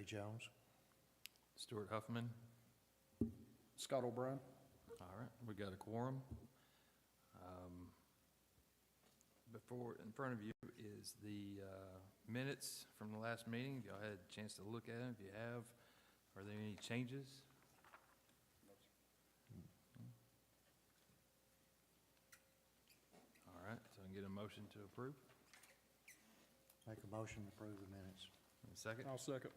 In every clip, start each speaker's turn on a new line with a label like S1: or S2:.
S1: Jones.
S2: Stuart Huffman.
S3: Scott O'Brien.
S2: All right, we got a quorum. In front of you is the minutes from the last meeting. Y'all had a chance to look at them. If you have, are there any changes? All right, so I can get a motion to approve.
S1: Make a motion to approve the minutes.
S2: And a second?
S3: I'll second.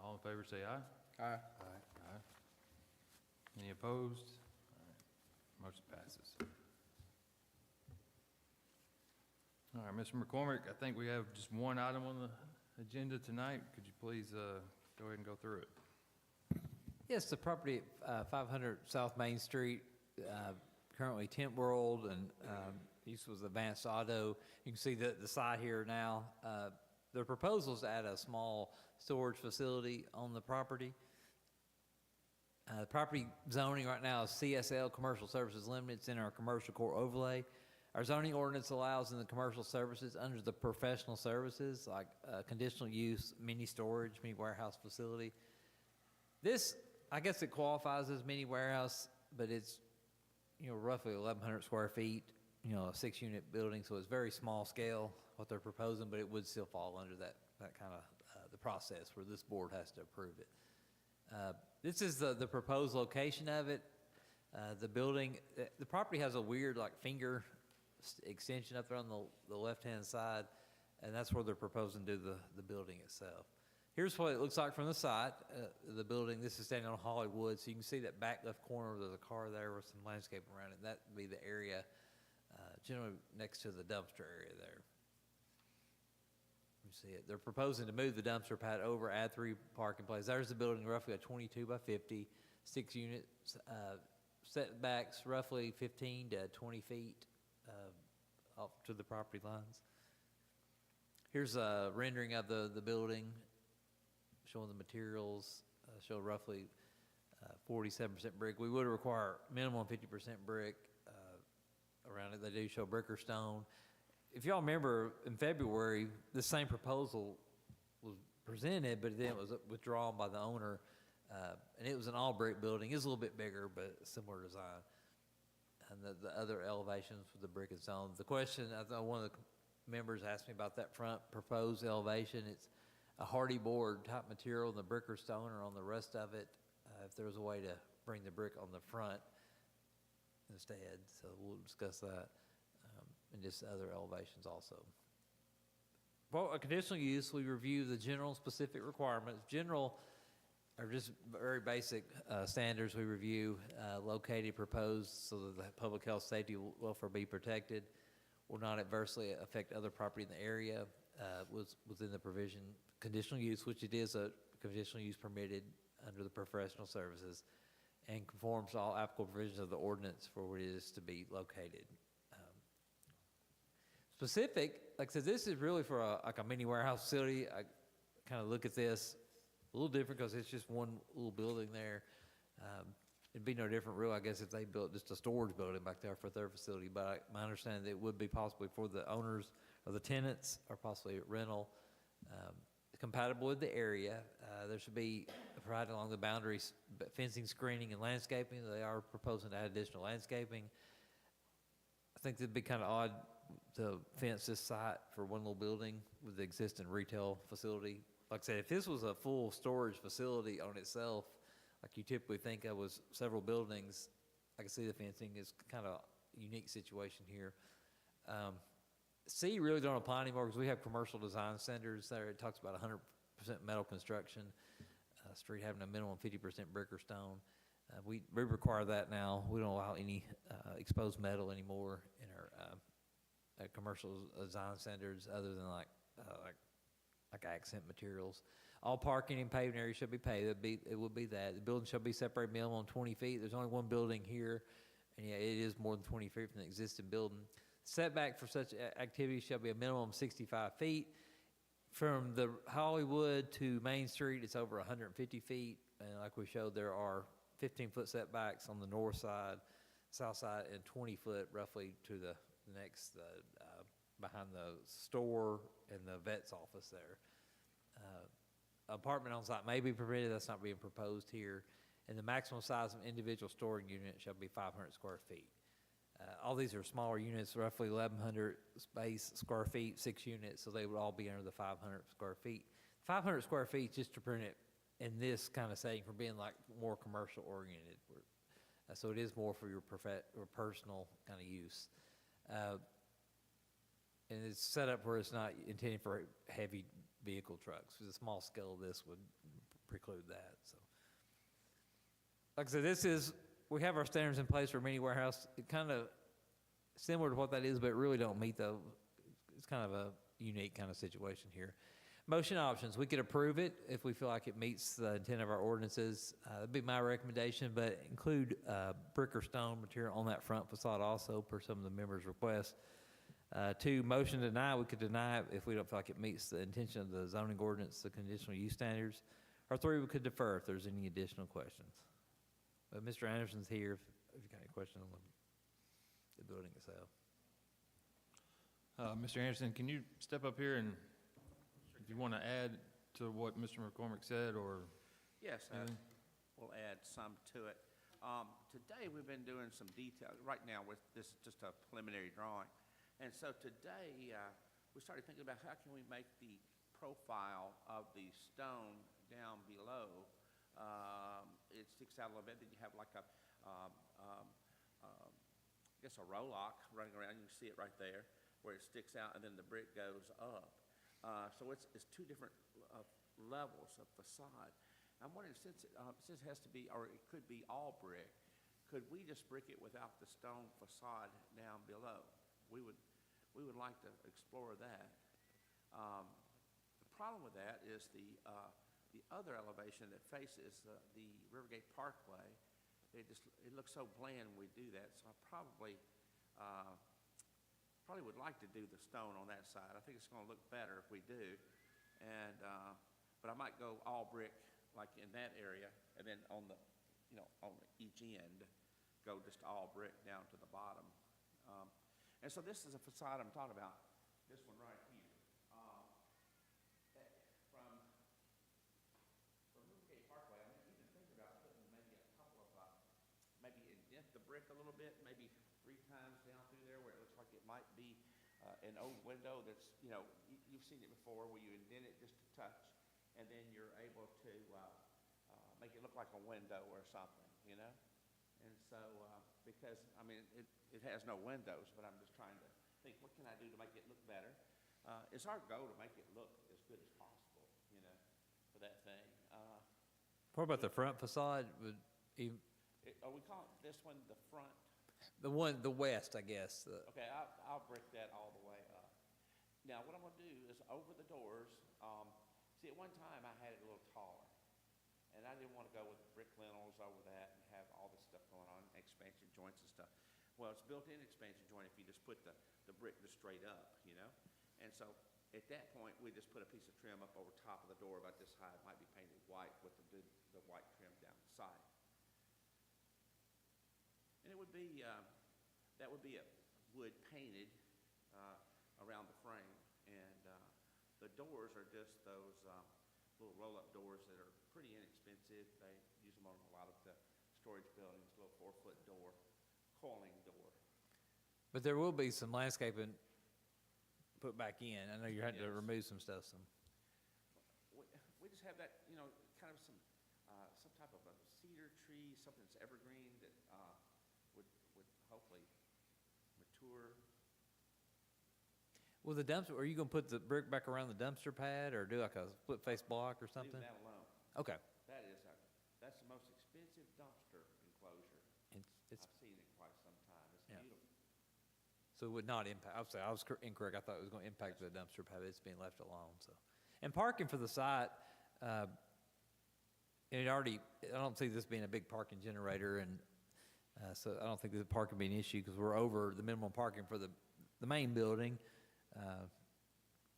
S2: All in favor say aye.
S3: Aye.
S2: Aye. Any opposed? All right, motion passes. All right, Mr. McCormick, I think we have just one item on the agenda tonight. Could you please go ahead and go through it?
S4: Yes, the property at 500 South Main Street, currently Tent World, and this was Advanced Auto. You can see the site here now. The proposal is to add a small storage facility on the property. The property zoning right now is CSL, Commercial Services Limited. It's in our commercial core overlay. Our zoning ordinance allows in the commercial services under the professional services, like conditional use, mini storage, mini warehouse facility. This, I guess it qualifies as mini warehouse, but it's, roughly 1,100 square feet, a 6-unit building, so it's very small scale, what they're proposing, but it would still fall under that kind of, the process where this board has to approve it. This is the proposed location of it. The building, the property has a weird finger extension up there on the left-hand side, and that's where they're proposing to do the building itself. Here's what it looks like from the side. The building, this is standing on Hollywood, so you can see that back left corner, there's a car there with some landscaping around it. That would be the area generally next to the dumpster area there. You see it. They're proposing to move the dumpster pad over, add 3 parking places. There's the building, roughly a 22 by 50, 6 units, setbacks roughly 15 to 20 feet off to the property lines. Here's a rendering of the building, showing the materials, show roughly 47% brick. We would require minimum 50% brick around it. They do show brick or stone. If y'all remember, in February, the same proposal was presented, but then it was withdrawn by the owner, and it was an all-brick building. It's a little bit bigger, but similar design. And the other elevations with the brick and stone. The question, I thought one of the members asked me about that front proposed elevation. It's a hardy board type material, and the brick or stone are on the rest of it. If there was a way to bring the brick on the front instead, so we'll discuss that. And just other elevations also. For a conditional use, we review the general and specific requirements. General are just very basic standards we review, located, proposed, so that the public health, safety, welfare be protected, will not adversely affect other property in the area, was within the provision. Conditional use, which it is a conditional use permitted under the professional services, and conforms to all applicable provisions of the ordinance for where it is to be located. Specific, like I said, this is really for a mini warehouse facility. I kind of look at this a little different because it's just one little building there. It'd be no different, really, I guess, if they built just a storage building back there for their facility. But my understanding, it would be possibly for the owners or the tenants, or possibly rental, compatible with the area. There should be provided along the boundaries fencing, screening, and landscaping. They are proposing to add additional landscaping. I think it'd be kind of odd to fence this site for one little building with the existing retail facility. Like I said, if this was a full storage facility on itself, like you typically think of with several buildings, I can see the fencing is kind of a unique situation here. C really don't apply anymore because we have commercial design standards there. It talks about 100% metal construction, street having a minimum 50% brick or stone. We require that now. We don't allow any exposed metal anymore in our commercial design standards, other than like accent materials. All parking and paving areas should be paved. It would be that. The building shall be separated minimum 20 feet. There's only one building here, and yeah, it is more than 20 feet from the existing building. Setback for such activities shall be a minimum of 65 feet. From the Hollywood to Main Street, it's over 150 feet, and like we showed, there are 15-foot setbacks on the north side, south side, and 20-foot roughly to the next, behind the store and the vet's office there. apartment on site may be permitted, that's not being proposed here. And the maximum size of individual storing unit shall be 500 square feet. All these are smaller units, roughly 1,100 square feet, 6 units, so they would all be under the 500 square feet. 500 square feet, just to prevent it in this kind of setting from being like more commercial oriented. So it is more for your or personal kind of use. And it's set up where it's not intended for heavy vehicle trucks. The small scale of this would preclude that, so. Like I said, we have our standards in place for mini warehouse. It kind of similar to what that is, but it really don't meet those. It's kind of a unique kind of situation here. Motion options, we could approve it if we feel like it meets the intent of our ordinances. That'd be my recommendation, but include brick or stone material on that front facade also per some of the members' requests. 2, motion to deny, we could deny it if we don't feel like it meets the intention of the zoning ordinance, the conditional use standards. Or 3, we could defer if there's any additional questions. But Mr. Anderson's here if you got any questions on the building itself.
S2: Mr. Anderson, can you step up here and if you want to add to what Mr. McCormick said, or?
S5: Yes,
S2: anything?
S5: we'll add some to it. Today, we've been doing some detail. Right now, this is just a preliminary drawing. And so today, we started thinking about how can we make the profile of the stone down below. It sticks out a little bit. Then you have like a, I guess a rowlock running around. You can see it right there where it sticks out, and then the brick goes up. So it's 2 different levels of facade. I'm wondering, since it has to be, or it could be all brick, could we just brick it without the stone facade down below? We would like to explore that. The problem with that is the other elevation that faces the Rivergate Parkway. It looks so bland when we do that. So I probably would like to do the stone on that side. I think it's going to look better if we do. And but I might go all brick like in that area, and then on the on each end go just all brick down to the bottom. And so this is a facade I'm talking about. This one right here. From Rivergate Parkway, I mean, even think about putting maybe a couple of maybe indent the brick a little bit, maybe 3 times down through there where it looks like it might be an old window that's, you've seen it before where you indent it just a touch, and then you're able to make it look like a window or something, And so, because, I mean, it has no windows, but I'm just trying to think, what can I do to make it look better? It's our goal to make it look as good as possible, for that thing.
S4: What about the front facade?
S5: We call this one the front?
S4: The west, I guess.
S5: Okay, I'll brick that all the way up. Now, what I'm going to do is over the doors, see, at one time I had it a little taller, and I didn't want to go with brick lintels over that and have all this stuff going on, expansion joints and stuff. Well, it's built-in expansion joint if you just put the brick just straight up, And so at that point, we just put a piece of trim up over top of the door about this high. It might be painted white with the white trim down the side. And it would be, that would be a wood painted around the frame. And the doors are just those little roll-up doors that are pretty inexpensive. They use them on a lot of the storage buildings, little 4-foot door, coiling door.
S4: But there will be some landscaping put back in. I know you had to
S5: Yes.
S4: remove some stuff.
S5: We just have that, kind of some type of a cedar tree, something that's evergreen that would hopefully mature.
S4: Well, the dumpster, are you going to put the brick back around the dumpster pad or do like a split face block or something?
S5: Leave that alone.
S4: Okay.
S5: That's the most expensive dumpster enclosure
S4: It's,
S5: I've seen in quite some time. It's
S4: Yeah.
S5: beautiful.
S4: so it would not impact, I was incorrect. I thought it was going to impact the dumpster pad. It's being left alone, so. And parking for the site, I don't see this being a big parking generator, and so I don't think the parking will be an issue because we're over the minimum parking for the main building.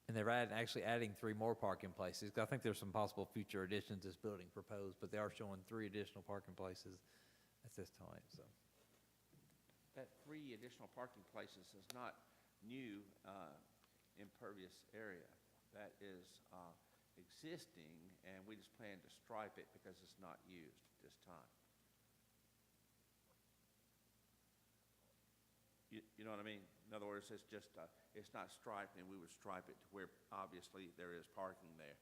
S4: And they're actually adding 3 more parking places. I think there's some possible future additions to this building proposed, but they are showing 3 additional parking places at this time, so.
S5: That 3 additional parking places is not new impervious area. That is existing, and we just plan to stripe it because it's not used at this time. You know what I mean? In other words, it's just, it's not striped, and we would stripe it to where obviously there is parking there.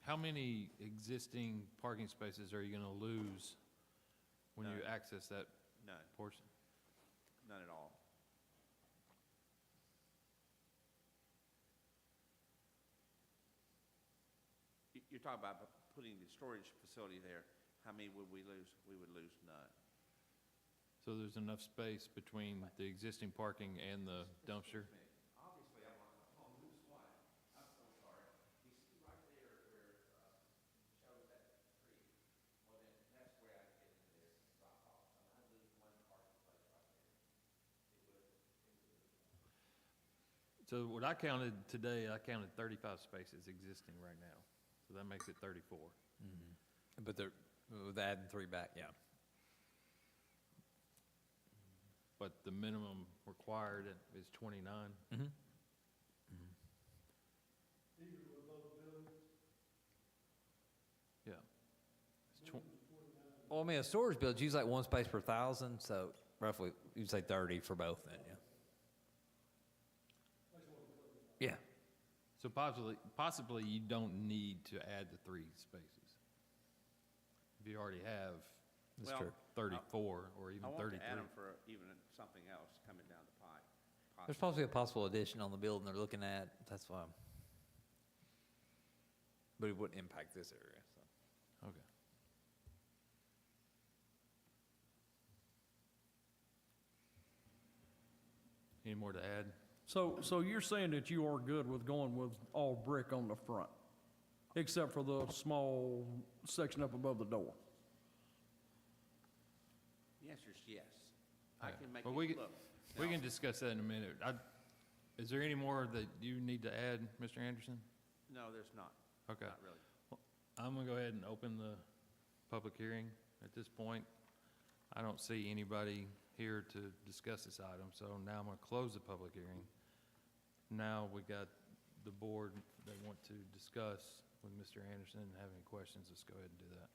S2: How many existing parking spaces are you going to lose when you
S5: None.
S2: access that
S5: None,
S2: portion?
S5: none at all. You're talking about putting the storage facility there. How many would we lose? We would lose none.
S2: So there's enough space between the existing parking and the dumpster?
S5: Obviously, I'm on lose one. I'm so sorry. You see right there where it shows that tree? Well, then that's where I get into this drop off. So I lose one parking place right there.
S2: So what I counted today, I counted 35 spaces existing right now. So that makes it 34.
S4: But they're, with adding 3 back, yeah.
S2: But the minimum required is 29. Yeah. It's
S4: Well, I mean, a storage building's usually like 1 space per 1,000, so roughly, you'd say 30 for both then, yeah. Yeah.
S2: So possibly you don't need to add the 3 spaces. If you already have
S4: That's
S5: Well,
S4: true.
S2: 34 or even
S5: I want
S2: 33.
S5: to add them for even something else coming down the pipe.
S4: There's possibly a possible addition on the building they're looking at, that's why. But it wouldn't impact this area, so.
S2: Okay. Any more to add?
S3: So you're saying that you are good with going with all brick on the front, except for the small section up above the door?
S5: The answer is yes. I can make
S2: Well,
S5: it look.
S2: we
S5: Now,
S2: can discuss that in a minute. Is there any more that you need to add, Mr. Anderson?
S5: No, there's not.
S2: Okay.
S5: Not really.
S2: I'm going to go ahead and open the public hearing at this point. I don't see anybody here to discuss this item, so now I'm going to close the public hearing. Now we got the board that want to discuss with Mr. Anderson and have any questions. Let's go ahead and do that.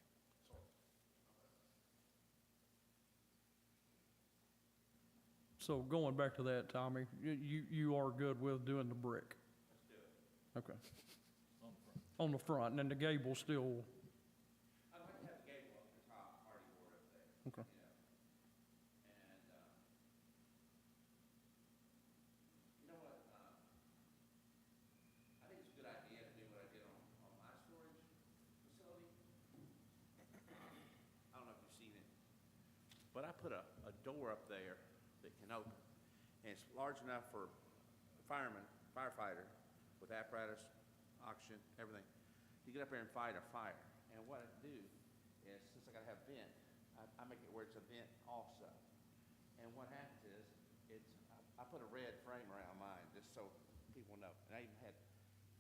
S3: So going back to that, Tommy, you are good with doing the brick?
S5: Let's do it.
S3: Okay. On the front, and then the gable still,
S5: I'd like to have the gable up the top, party board up there.
S3: okay.
S5: You know. And, you know what, I think it's a good idea to do what I did on my storage facility. I don't know if you've seen it, but I put a door up there that can open. And it's large enough for a firefighter with apparatus, oxygen, everything, to get up there and fight a fire. And what I do is, since I gotta have vent, I make it where it's a vent also. And what happens is, I put a red frame around mine, just so people know. And I even had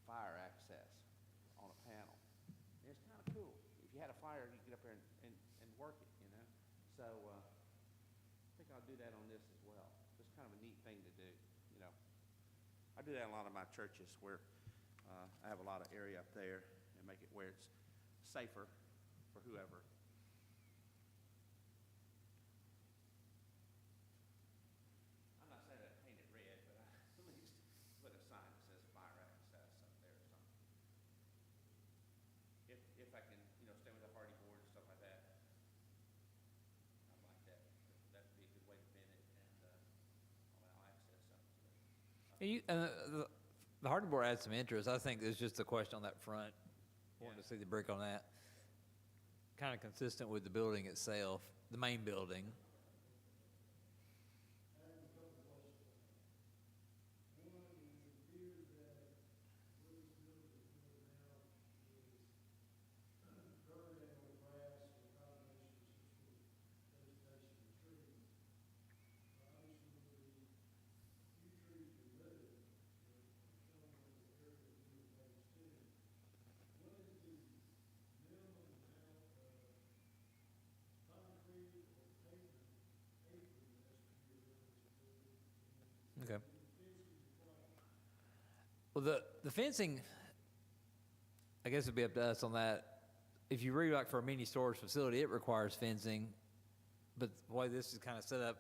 S5: fire access on a panel. And it's kinda cool. If you had a fire, you could get up there and work it, you know? So, I think I'll do that on this as well. It's kind of a neat thing to do, you know? I do that in a lot of my churches where I have a lot of area up there and make it where it's safer for whoever. I'm not saying I paint it red, but I at least put a sign that says fire access up there or something. If I can, you know, stay with the hardy board and stuff like that, I'd like that. That'd be a good way to vent it and allow access up to it.
S4: The hardware board adds some interest. I think there's just a question on that front. Wanting to see the brick on that. Kind of consistent with the building itself, the main building. Well, the fencing, I guess it'd be up to us on that. If you read like for a mini storage facility, it requires fencing, but the way this is kind of set up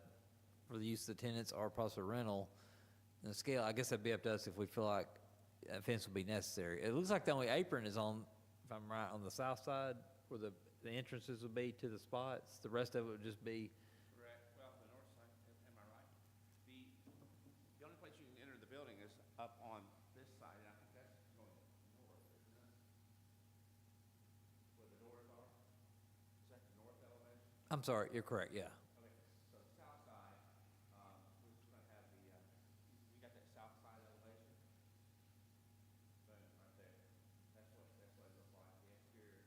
S4: for the use of the tenants or possible rental, the scale, I guess that'd be up to us if we feel like a fence would be necessary. It looks like the only apron is on, if I'm right, on the south side where the entrances would be to the spots. The rest of it would just be,
S5: Correct. Well, the north side, am I right? The only place you can enter the building is up on this side, and I think that's going north, isn't it? Where the doors are? Is that the north elevation?
S4: I'm sorry, you're correct, yeah.
S5: Okay, so the south side, we're just gonna have the, you got that south side elevation? Boom, right there. That's what it looks like, the exterior,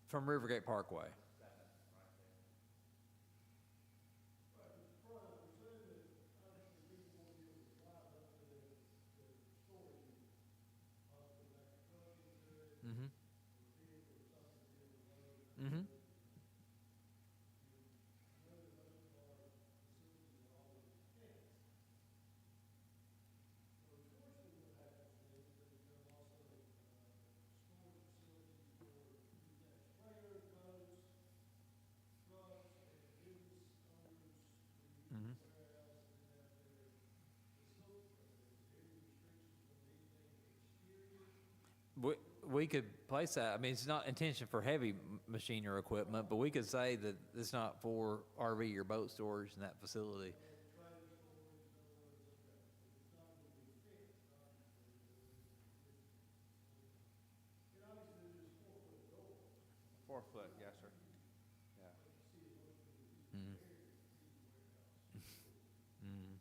S4: From Rivergate Parkway.
S5: seven, right there.
S4: Mm-hmm. Mm-hmm. We could place that, I mean, it's not intention for heavy machine or equipment, but we could say that it's not for RV or boat storage in that facility.
S5: Four foot, yes, sir. Yeah.
S4: Mm. Mm.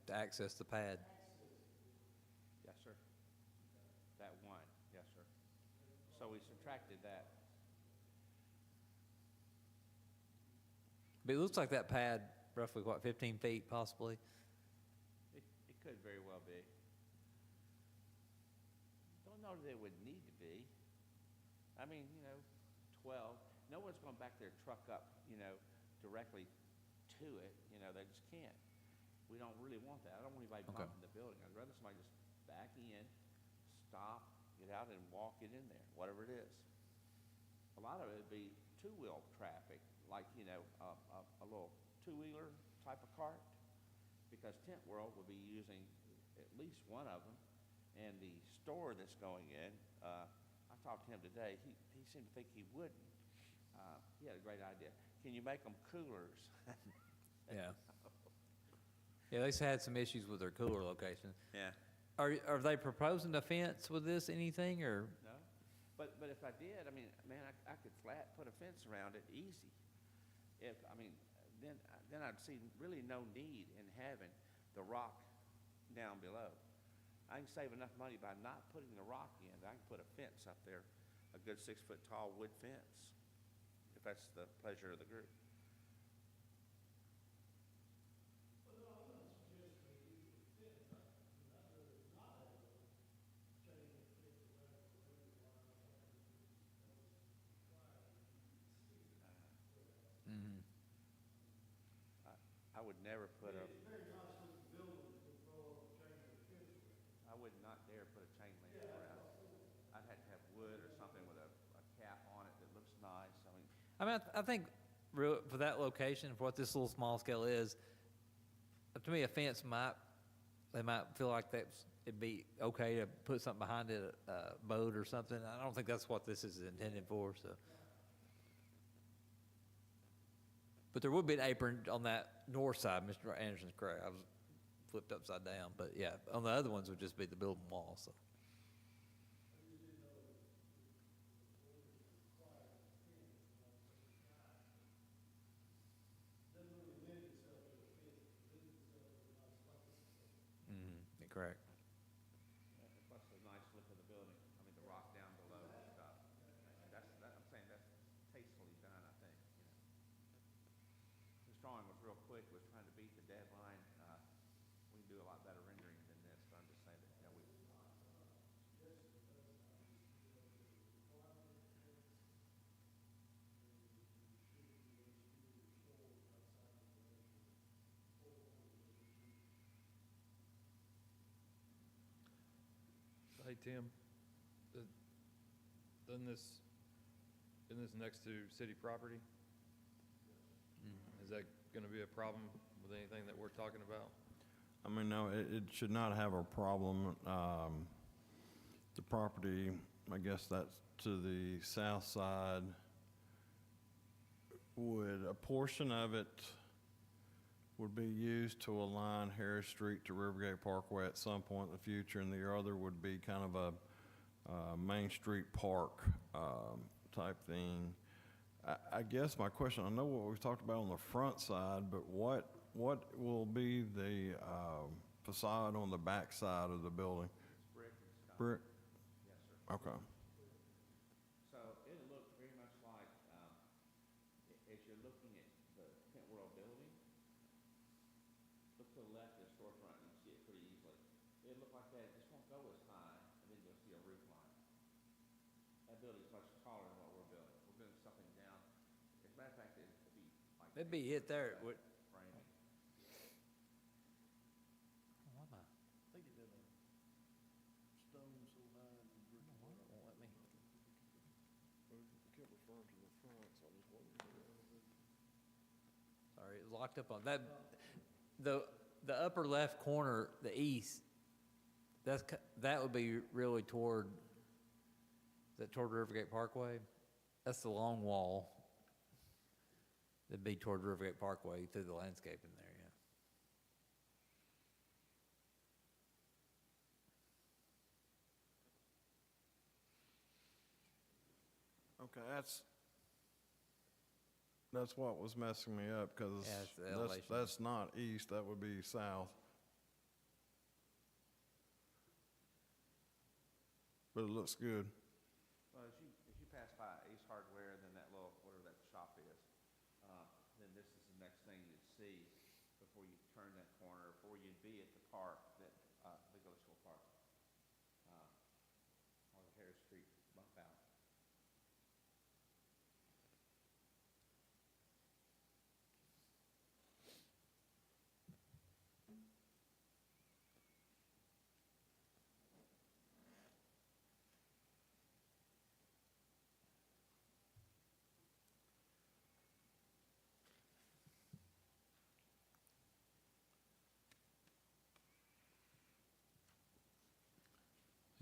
S4: To access the pad.
S5: Yes, sir. That one, yes, sir. So we subtracted that.
S4: But it looks like that pad, roughly, what, 15 feet possibly?
S5: It could very well be. Don't know that it would need to be. I mean, 12. No one's going back there truck up, directly to it. They just can't. We don't really want that. I don't want anybody
S4: Okay.
S5: bumping the building. I'd rather somebody just back in, stop, get out and walk it in there, whatever it is. A lot of it would be two-wheel traffic, like, a little two-wheeler type of cart, because Tent World will be using at least one of them. And the store that's going in, I talked to him today, he seemed to think he wouldn't. He had a great idea. Can you make them coolers?
S4: Yeah. Yeah, they had some issues with their cooler location.
S5: Yeah.
S4: Are they proposing a fence with this, anything, or?
S5: No? But if I did, I mean, man, I could flat put a fence around it easy. Then I'd see really no need in having the rock down below. I can save enough money by not putting the rock in, that I can put a fence up there, a good 6-foot tall wood fence, if that's the pleasure of the group.
S4: Mhm.
S5: I would never put a. I would not dare put a chain link around it. I'd have to have wood or something with a cap on it that looks nice.
S4: I mean, I think for that location, for what this little small scale is, to me, a fence they might feel like it'd be okay to put something behind it, a boat or something. I don't think that's what this is intended for, so. But there would be an apron on that north side, Mr. Anderson's correct. I was flipped upside down, but yeah, on the other ones would just be the building wall, so. Correct.
S5: Plus the nice look of the building, the rock down below and stuff. I'm saying that's tastefully done, I think, This drawing was real quick, was trying to beat the deadline. We can do a lot better rendering than this, but I'm just saying that,
S2: Hey, Tim, uh, isn't this next to city property? Is that gonna be a problem with anything that we're talking about?
S6: I mean, no, it should not have a problem. The property, I guess that's to the south side. Would a portion of it would be used to align Harris Street to Rivergate Parkway at some point in the future, and the other would be kind of a Main Street Park type thing. I guess my question, I know what we've talked about on the front side, but what will be the facade on the back side of the building?
S5: Brick and stone.
S6: Brick?
S5: Yes, sir.
S6: Okay.
S5: So it'll look very much like, as you're looking at the Kent World building, look to the left of the storefront, and you see it pretty easily. It'll look like that, it just won't go as high, and then you'll see a roof line. That building's much taller than what we're building. We're building something down, as a matter of fact, it'd be like.
S4: It'd be it there, it would.
S5: Framing.
S3: I think it did a stone so high and brick.
S4: Won't let me. Sorry, it was locked up on that. The upper left corner, the east, that would be really toward Rivergate Parkway? That's the long wall. That'd be toward Rivergate Parkway through the landscaping there, yeah.
S6: Okay, that's what was messing me up, because
S4: Yeah, it's the elevation.
S6: that's not east, that would be south. But it looks good.
S5: Well, as you pass by Ace Hardware, then that little, whatever that shop is, then this is the next thing you'd see before you turn that corner, before you'd be at the park, that, the Goodlettsville Park. Or the Harris Street bump out.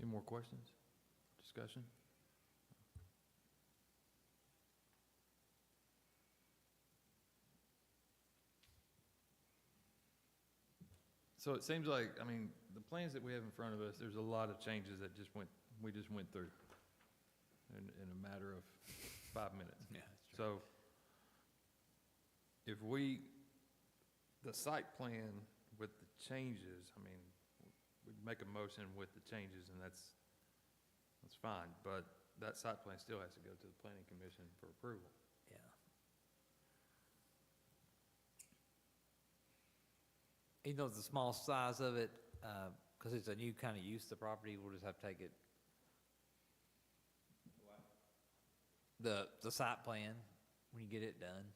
S2: Any more questions? Discussion? So it seems like, I mean, the plans that we have in front of us, there's a lot of changes that we just went through in a matter of 5 minutes.
S4: Yeah, that's true.
S2: So if the site plan with the changes, I mean, we'd make a motion with the changes, and that's fine, but that site plan still has to go to the planning commission for approval.
S4: Yeah. Even though it's the small size of it, because it's a new kind of use of the property, we'll just have to take it. The site plan, when you get it done.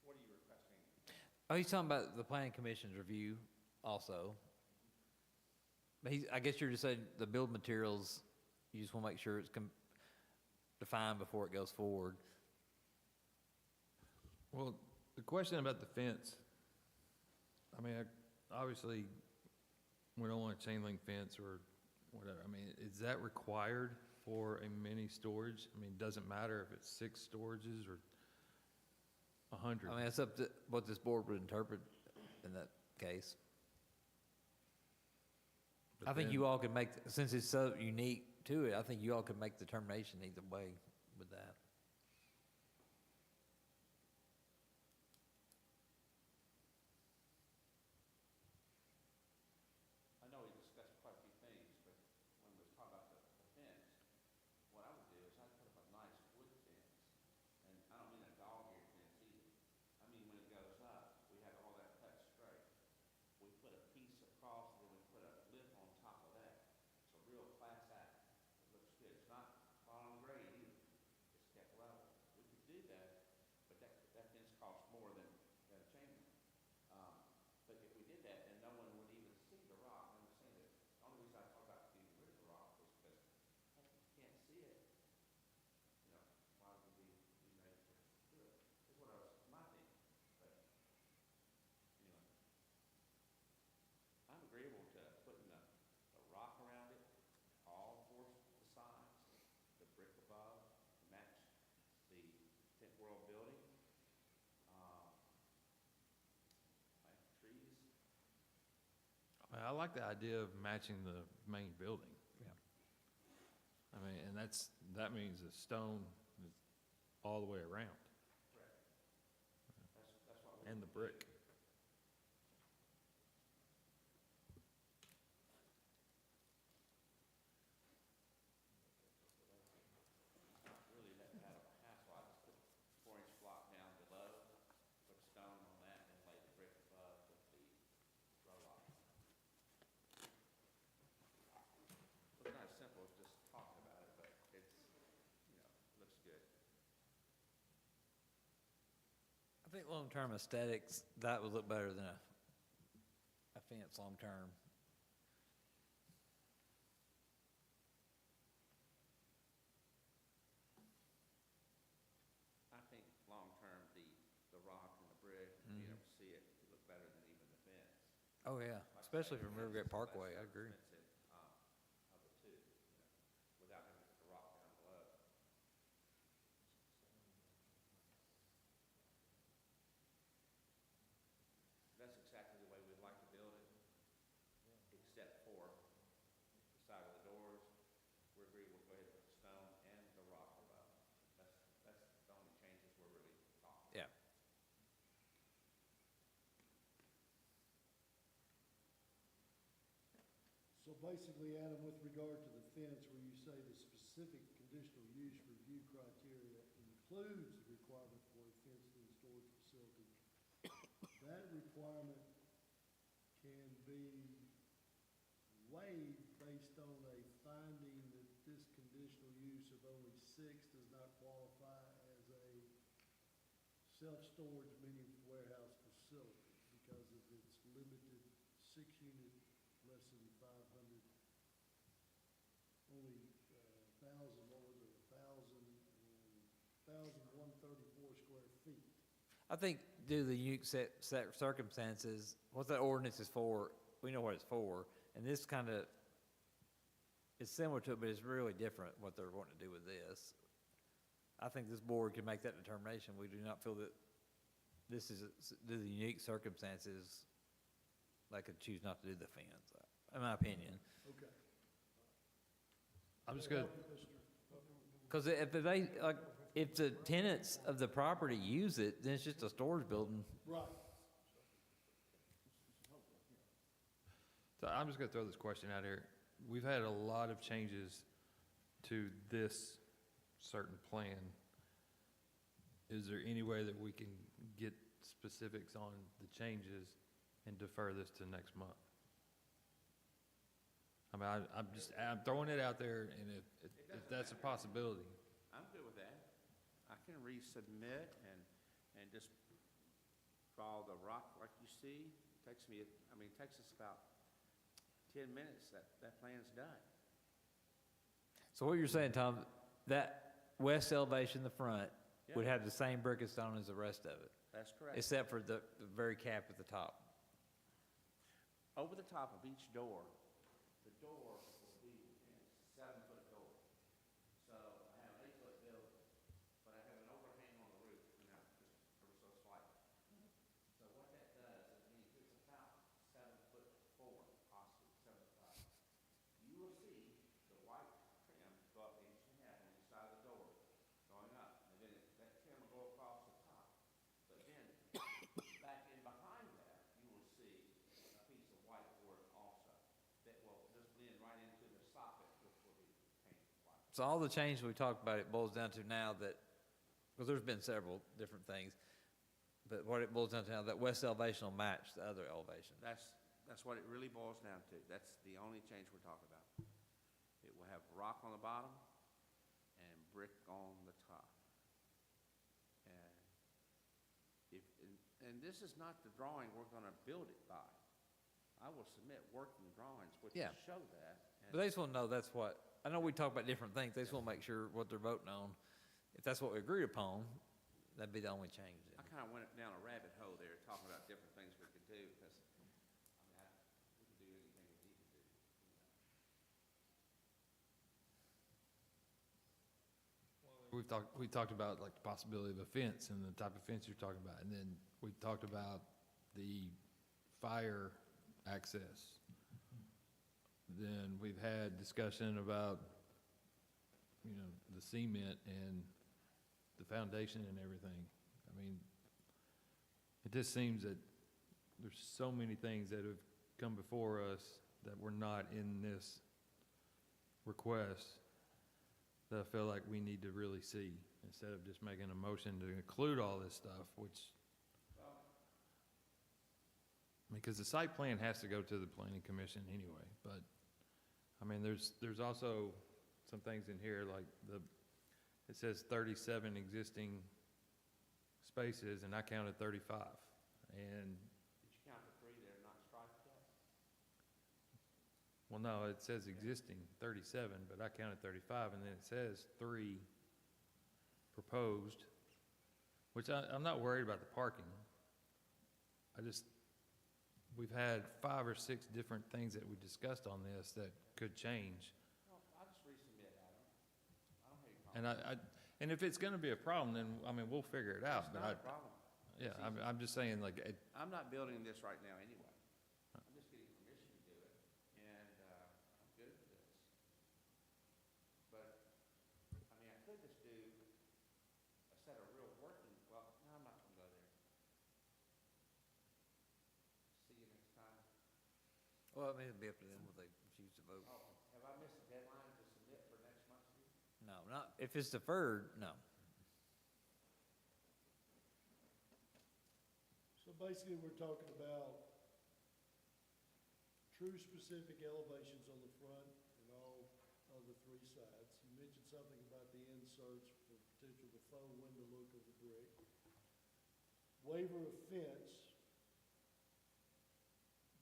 S5: What are you requesting?
S4: Oh, he's talking about the planning commission's review also. But I guess you're just saying the build materials, you just want to make sure it's defined before it goes forward.
S2: Well, the question about the fence, I mean, obviously, we don't want a chain link fence or whatever. I mean, is that required for a mini storage? I mean, it doesn't matter if it's 6 storages or 100.
S4: I mean, it's up to what this board would interpret in that case.
S2: But
S4: I think
S2: then-
S4: you all could make, since it's so unique to it, I think you all could make the determination either way with that.
S5: I know we discussed quite a few things, but when we was talking about the fence, what I would do is I'd put up a nice wood fence. And I don't mean a dog-eared fence either. I mean, when it goes up, we have all that cut straight. We put a piece across, and then we put a lip on top of that. It's a real class act. It looks good. It's not bottom grade either. It's kept
S2: I like the idea of matching the main building.
S4: Yeah.
S2: I mean, and that means the stone is all the way around. And the brick.
S5: Really let that out of the house, so I just put 4-inch block down below, put stone on that, and lay the brick above with the roll-off. It's not as simple as just talking about it, but it's, looks good.
S4: I think long-term aesthetics, that would look better than a fence long-term.
S5: I think long-term, the rock and the brick, being able to see it, look better than even the fence.
S4: Oh, yeah,
S5: Like I
S4: especially
S5: say,
S4: from
S5: the fence
S4: Rivergate
S5: is less
S4: Parkway, I agree.
S5: expensive, of the two, without having to put the rock down below. That's exactly the way we'd like to build it, except for the side of the doors. We agree we'll go ahead and put the stone and the rock above. That's the only changes we're really talking about.
S4: Yeah.
S7: So basically, Adam, with regard to the fence, where you say the specific conditional use review criteria includes the requirement for a fenced-in storage facility, that requirement can be waived based on a finding that this conditional use of only 6 does not qualify as a self-storage mini warehouse facility because of its limited 6-unit, less than 500, only 1,000, what was it, 1,134 square feet.
S4: I think due to the unique set circumstances, what that ordinance is for, we know what it's for, and this kind of, it's similar to it, but it's really different what they're wanting to do with this. I think this board can make that determination. We do not feel that this is, due to the unique circumstances, they could choose not to do the fence, in my opinion.
S7: Okay.
S2: I'm just gonna,
S4: Because if they, like, if the tenants of the property use it, then it's just a storage building.
S7: Right.
S2: so I'm just gonna throw this question out here. We've had a lot of changes to this certain plan. Is there any way that we can get specifics on the changes and defer this to next month? I mean, I'm throwing it out there, and if that's a possibility.
S5: I'm good with that. I can resubmit and just draw the rock like you see. Takes me, takes us about 10 minutes, that plan's done.
S4: So what you're saying, Tom, that west elevation in the front would have the same brick and stone as the rest of it,
S5: That's correct.
S4: except for the very cap at the top.
S5: Over the top of each door, the door will be a 7-foot door. So I have an 8-foot building, but I have an overhang on the roof, just ever so slightly. So what that does, it means it's about 7'4", possibly 7'5". You will see the white trim go up 1.5 inches on each side of the door, going up, and then that trim will go across the top. But then, back in behind that, you will see a piece of white board also, that will just blend right into the soffit, which will be painted white.
S4: So all the changes we talked about, it boils down to now that, because there's been several different things, but what it boils down to now, that west elevation will match the other elevation.
S5: That's what it really boils down to. That's the only change we're talking about. It will have rock on the bottom and brick on the top. And this is not the drawing we're gonna build it by. I will submit working drawings which will
S4: Yeah.
S5: show that.
S4: But they just want to know that's what, I know we talk about different things, they just want to make sure what they're voting on. If that's what we agreed upon, that'd be the only change then.
S5: I kinda went down a rabbit hole there, talking about different things we could do, because, we could do anything we need to do.
S2: We talked about like the possibility of a fence and the type of fence you're talking about, and then we talked about the fire access. then we've had discussion about, you know, the cement and the foundation and everything. I mean, it just seems that there's so many things that have come before us that were not in this request that I feel like we need to really see, instead of just making a motion to include all this stuff, which, I mean, because the site plan has to go to the planning commission anyway, but, I mean, there's also some things in here, like it says 37 existing spaces, and I counted 35, and,
S5: Did you count the three that are not striped yet?
S2: well, no, it says existing 37, but I counted 35, and then it says 3 proposed, which I'm not worried about the parking. We've had 5 or 6 different things that we discussed on this that could change.
S5: Well, I'll just resubmit, Adam. I don't have any problem.
S2: And if it's gonna be a problem, then, I mean, we'll figure it out,
S5: It's
S2: but
S5: not a problem.
S2: yeah,
S5: It's easy.
S2: I'm just saying, like,
S5: I'm not building this right now anyway. I'm just getting permission to do it, and, I'm good with this. But, I mean, I could just do a set of real working, well, no, I'm not gonna go there. See you next time.
S4: Well, I mean, it'd be up to them if they choose to vote.
S5: Oh, have I missed a deadline to submit for next month's meeting?
S4: No, not, if it's deferred, no.
S7: So basically, we're talking about true specific elevations on the front and all of the 3 sides. You mentioned something about the inserts for potential the faux window look of the brick. Waiver of fence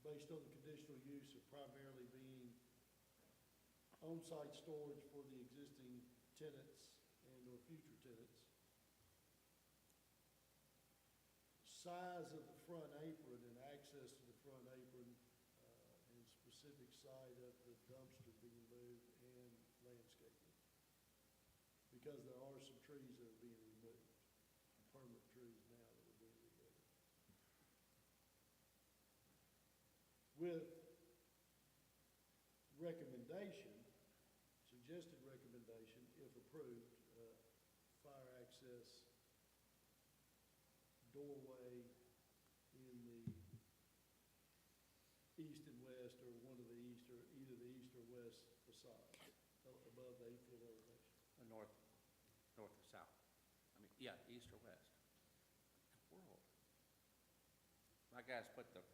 S7: based on the conditional use of primarily being on-site storage for the existing tenants and/or future tenants. Size of the front apron and access to the front apron, and specific site of the dumpster being moved and landscaping. Because there are some trees that are being removed, permanent trees now that are being removed. With recommendation, suggested recommendation, if approved, fire access doorway in the east and west, or one of the east, or either the east or west facade, above the 8-foot elevation.
S5: North or south? I mean, yeah, east or west? World. My guys put the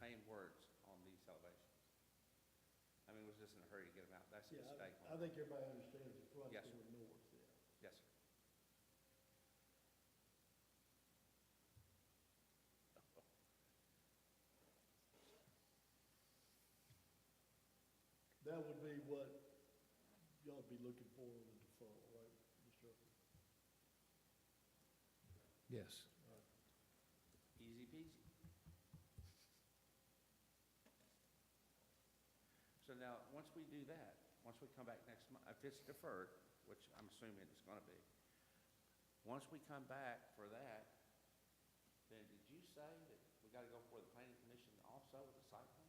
S5: same words on these elevations. I mean, was just in a hurry to get them out. That's a
S7: Yeah,
S5: mistake.
S7: I think everybody understands the front's
S5: Yes, sir.
S7: going north, yeah.
S5: Yes, sir.
S7: That would be what y'all would be looking for on the default, right, Mr. Upper?
S2: yes.
S5: Easy peasy. So now, once we do that, once we come back next month, if it's deferred, which I'm assuming it's gonna be, once we come back for that, then did you say that we gotta go before the planning commission also with the site plan?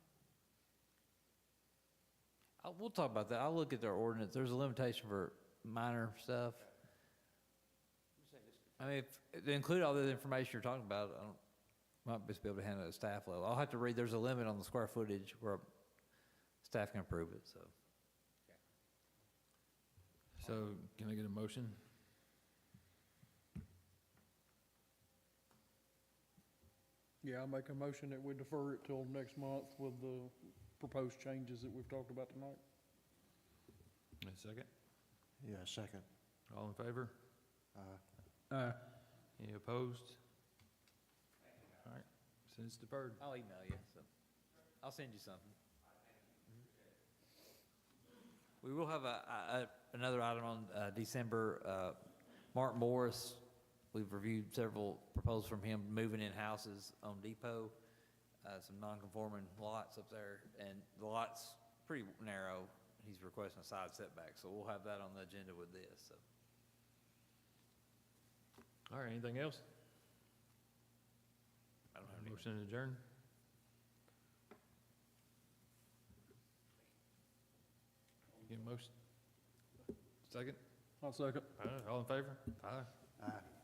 S4: We'll talk about that. I'll look at their ordinance. There's a limitation for minor stuff.
S5: You say this could
S4: I mean, if they include all the information you're talking about, I don't, might just be able to handle it at staff level. I'll have to read, there's a limit on the square footage where staff can approve it, so.
S2: So, can I get a motion?
S3: Yeah, I make a motion that we defer it till next month with the proposed changes that we've talked about tonight.
S2: A second?
S1: Yeah, second.
S2: All in favor? Any opposed? All right, since deferred.
S4: I'll email you, so. I'll send you something. We will have another item on December. Mark Morris, we've reviewed several proposals from him moving in houses on Depot, some non-conforming lots up there, and the lot's pretty narrow. He's requesting a side setback, so we'll have that on the agenda with this, so.
S2: All right, anything else?
S4: I don't have any.
S2: Motion to adjourn? Any motion? Second?
S3: I'll second.
S2: All in favor? Aye.
S1: Aye.